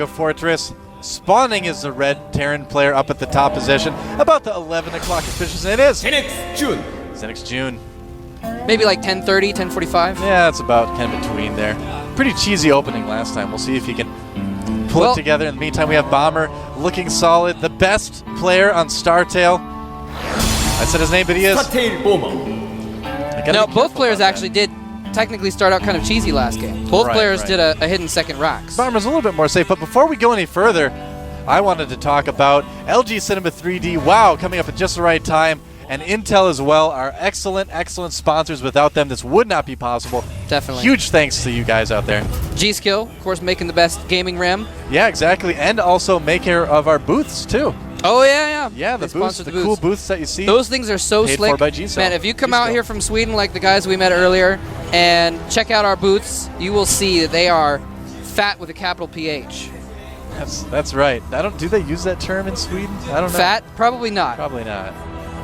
Fortress. Spawning is the red Terran player up at the top position. About the 11 o'clock position. It is JJUN. Maybe like 10:30, 10:45. Yeah, it's about kind of between there. Pretty cheesy opening last time. We'll see if he can pull it together. In the meantime, we have Bomber looking solid. The best player on StarTale. I said his name, but he is. No, both players actually did technically start out kind of cheesy last game. Both players did a hidden second racks. Bomber's a little bit more safe, but before we go any further, I wanted to talk about LG Cinema 3D. Wow, coming up at just the right time. And Intel as well are excellent, excellent sponsors. Without them, this would not be possible. Definitely. Huge thanks to you guys out there. G-Skill, of course, making the best gaming RAM. Yeah, exactly. And also maker of our booths, too. Oh, yeah. Yeah, the booths, the cool booths that you see. Those things are so paid slick. For by G-Cell. Man, if you come out here from Sweden like the guys we met earlier and check out our booths, you will see that they are fat with a capital PH. That's right. Do they use that term in Sweden? I don't know. Fat? Probably not. Probably not.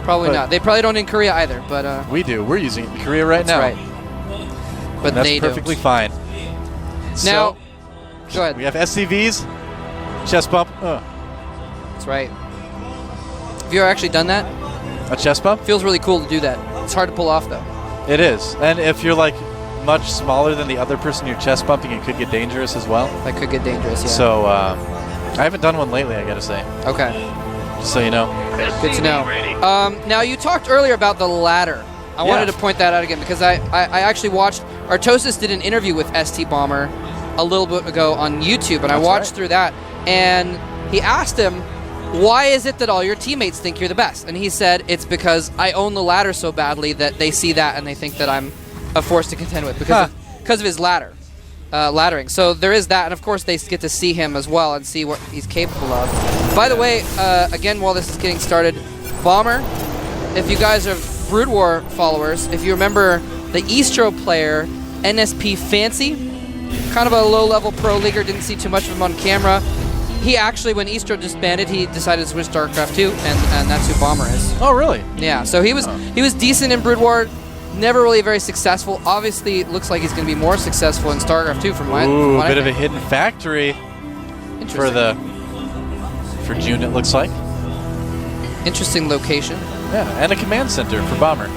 Probably not. They probably don't in Korea either, but we do. We're using it in Korea right now. That's right. But and that's they perfectly don't. fine. Now, go ahead. We have SCVs, chest bump. That's right. Have you ever actually done that? A chest bump? Feels really cool to do that. It's hard to pull off, though. It is. And if you're like much smaller than the other person you're chest bumping, it could get dangerous as well. That could get dangerous, yeah. So I haven't done one lately, I gotta say. Okay. Just so you know. Good to know. Now, you talked earlier about the ladder. I wanted to point that out again because I actually watched, Artosis did an interview with ST Bomber a little bit ago on YouTube, and I watched through that, and he asked him, why is it that all your teammates think you're the best? And he said, it's because I own the ladder so badly that they see that and they think that I'm a force to contend with because of his laddering. So there is that, and of course they get to see him as well and see what he's capable of. By the way, again, while this is getting started, Bomber, if you guys are Brood War followers, if you remember the Eastro player, NSP Fancy, kind of a low-level pro leaguer, didn't see too much of him on camera. He actually, when Eastro disbanded, he decided to switch to StarCraft 2, and that's who Bomber is. Oh, really? Yeah, so he was decent in Brood War, never really very successful. Obviously, it looks like he's going to be more successful in StarCraft 2 from my bit of a hidden factory for JJUN, it looks like. Interesting location. Yeah, and a command center for Bomber.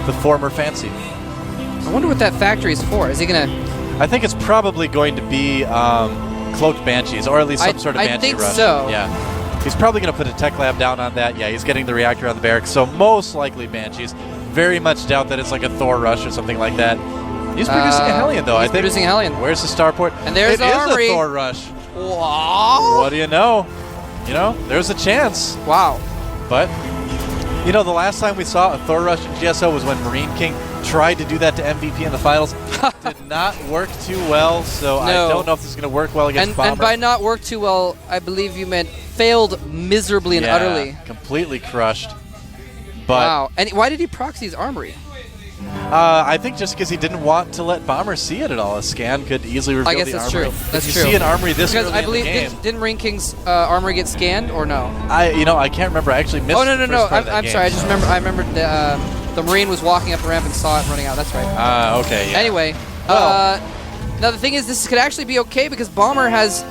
The former Fancy. I wonder what that factory is for. Is he going to... I think it's probably going to be cloaked Banshees, or at least some sort of Banshee rush. I think so. Yeah. He's probably going to put a tech lab down on that. Yeah, he's getting the reactor on the barracks, so most likely Banshees. Very much doubt that it's like a Thor rush or something like that. He's producing a Hellion, though. He's producing a Hellion. Where's the starport? And there's the armory. It is a Thor rush. Wow. What do you know? You know, there's a chance. Wow. But, you know, the last time we saw a Thor rush in GSO was when Marine King tried to do that to MVP in the finals. Did not work too well, so I don't know if this is going to work well against Bomber. And by not work too well, I believe you meant failed miserably and utterly. Completely crushed. But wow. And why did he proxy his armory? I think just because he didn't want to let Bomber see it at all. A scan could easily reveal the armory. I guess that's true. That's if true. you see an armory this early I believe in the game, didn't Marine King's armory get scanned or no? I can't remember. I actually missed. Oh no. I'm game, sorry. I remember the Marine was walking up the ramp and saw it running out. That's right. Okay. Yeah. Anyway, now the thing is, this could actually be okay because Bomber has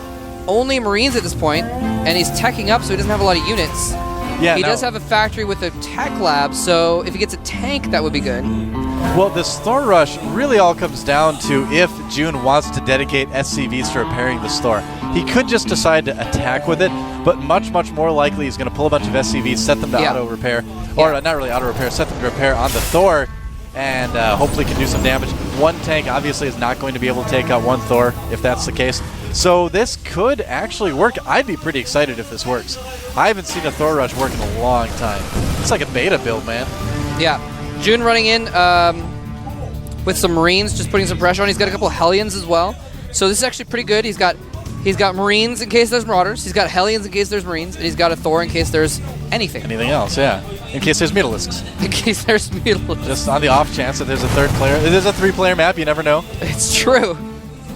only Marines at this point, and he's teching up, so he doesn't have a lot of units. Yeah, he does have a factory with a tech lab, so if he gets a tank, that would be good. Well, this Thor rush really all comes down to if JJUN wants to dedicate SCVs to repairing this Thor. He could just decide to attack with it, but much, much more likely he's going to pull a bunch of SCVs, set them to auto-repair, or not really auto-repair, set them to repair on the Thor, and hopefully can do some damage. One tank obviously is not going to be able to take out one Thor, if that's the case. So this could actually work. I'd be pretty excited if this works. I haven't seen a Thor rush work in a long time. It's like a beta build, man. Yeah. JJUN running in with some Marines, just putting some pressure on. He's got a couple of Hellions as well. So this is actually pretty good. He's got Marines in case there's Marauders. He's got Hellions in case there's Marines. And he's got a Thor in case there's anything. Anything else, yeah. In case there's Mutalisks. In case there's Mutalisks. Just on the off chance that there's a third player. It is a 3-player map, you never know. It's true.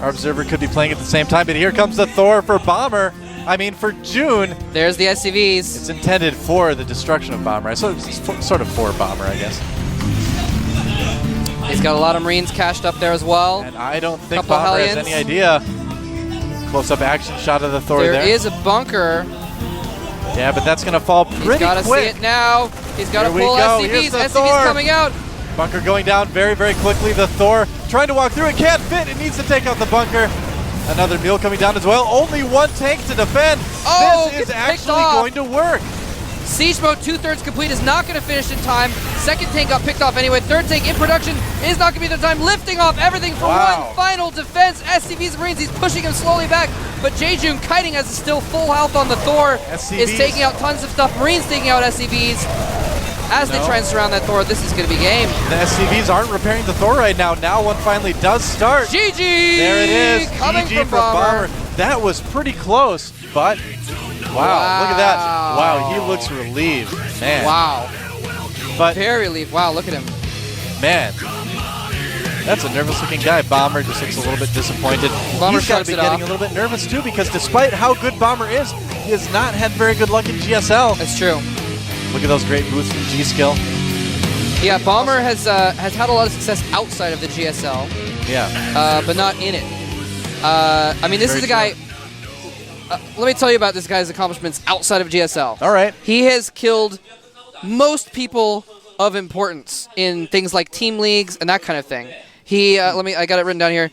Our Observer could be playing at the same time, but here comes the Thor for Bomber. I mean, for JJUN. There's the SCVs. It's intended for the destruction of Bomber. So it's sort of for Bomber, I guess. He's got a lot of Marines cached up there as well. And I don't think Bomber has any idea Close-up action shot of the Thor there. There is a bunker. Yeah, but that's going to fall pretty quick. He's got to see it now. He's got to pull Here's SCVs. the SCVs Thor. coming out. Bunker going down very, very quickly. The Thor trying to walk through it. Can't fit. It needs to take out the bunker. Another mule coming down as well. Only one tank to defend. Oh, this is actually going to work. Siege mode 2/3 complete is not going to finish in time. Second tank got picked off anyway. Third tank in production is not going to be the time. Lifting off everything for one final defense. SCVs Marines, he's pushing him slowly back. But JJUN kiting has still full health on the Thor. SCVs is taking out tons of stuff. Marines taking out SCVs. As they try and surround that Thor, this is going to be game. The SCVs aren't repairing the Thor right now. Now one finally does start. GG! There it is. Coming GG from Bomber. That was pretty close, but wow, look at that. Wow, he looks relieved, man. Wow. But very relieved. Wow, look at him. Man, that's a nervous-looking guy. Bomber just looks a little bit disappointed. Bomber He's got to be getting a little bit nervous too, because despite how good Bomber is, he has not had very good luck in GSL. That's true. Look at those great boosts from G-Skill. Yeah, Bomber has had a lot of success outside of the GSL. Yeah. But not in it. I mean, this is a guy. Let me tell you about this guy's accomplishments outside of GSL. All right. He has killed most people of importance in things like team leagues and that kind of thing. He, I got it written down here.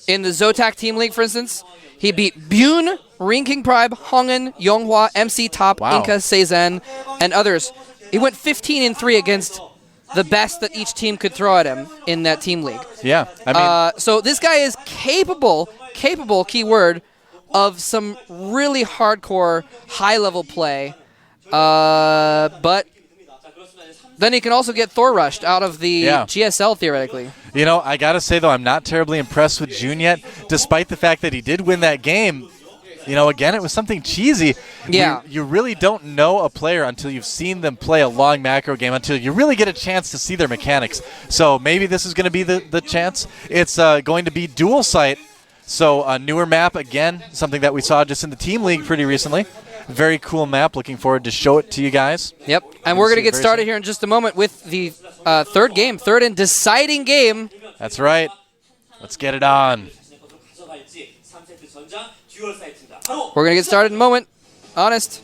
In the Zotac team league, for instance, he beat Bune, Ring King Prime, Hongen, Yonghua, MC Top, Inca, Seizen, and others. He went 15-3 against the best that each team could throw at him in that team league. Yeah, I mean, so this guy is capable, keyword, of some really hardcore, high-level play. But then he can also get Thor rushed out of the GSL, theoretically. You know, I got to say, though, I'm not terribly impressed with JJUN yet, despite the fact that he did win that game. You know, again, it was something cheesy. Yeah. You really don't know a player until you've seen them play a long macro game, until you really get a chance to see their mechanics. So maybe this is going to be the chance. It's going to be dual site. So a newer map, again, something that we saw just in the team league pretty recently. Very cool map. Looking forward to show it to you guys. Yep. And we're going to get started here in just a moment with the third and deciding game. That's right. Let's get it on. We're going to get started in a moment. Honest.